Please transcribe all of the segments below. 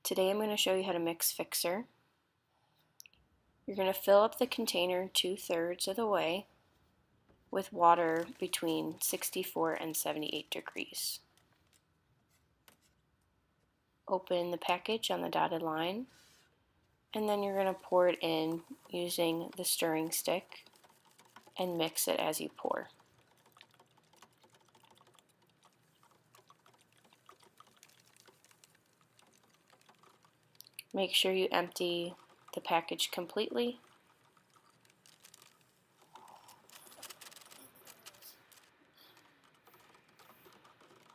Today I'm going to show you how to mix fixer. You're going to fill up the container 2/3 of the way with water between 64 and 78 degrees. Open the package on the dotted line, and then you're going to pour it in using the stirring stick and mix it as you pour. Make sure you empty the package completely.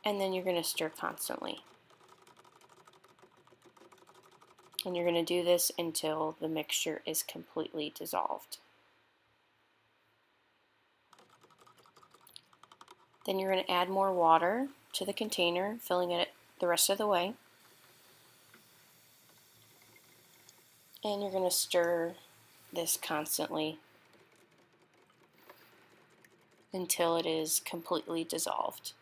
And then you're going to stir constantly. And you're going to do this until the mixture is completely dissolved. Then you're going to add more water to the container, filling it the rest of the way. And you're going to stir this constantly until it is completely dissolved.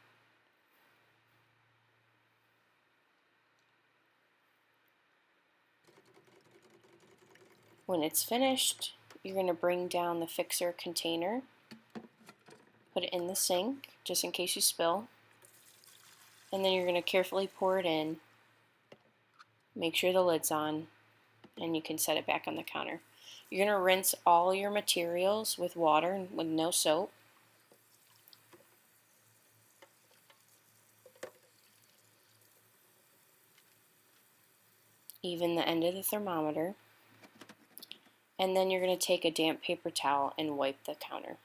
When it's finished, you're going to bring down the fixer container, put it in the sink just in case you spill, and then you're going to carefully pour it in, make sure the lid's on, and you can set it back on the counter. You're going to rinse all your materials with water with no soap. Even the end of the thermometer. And then you're going to take a damp paper towel and wipe the counter.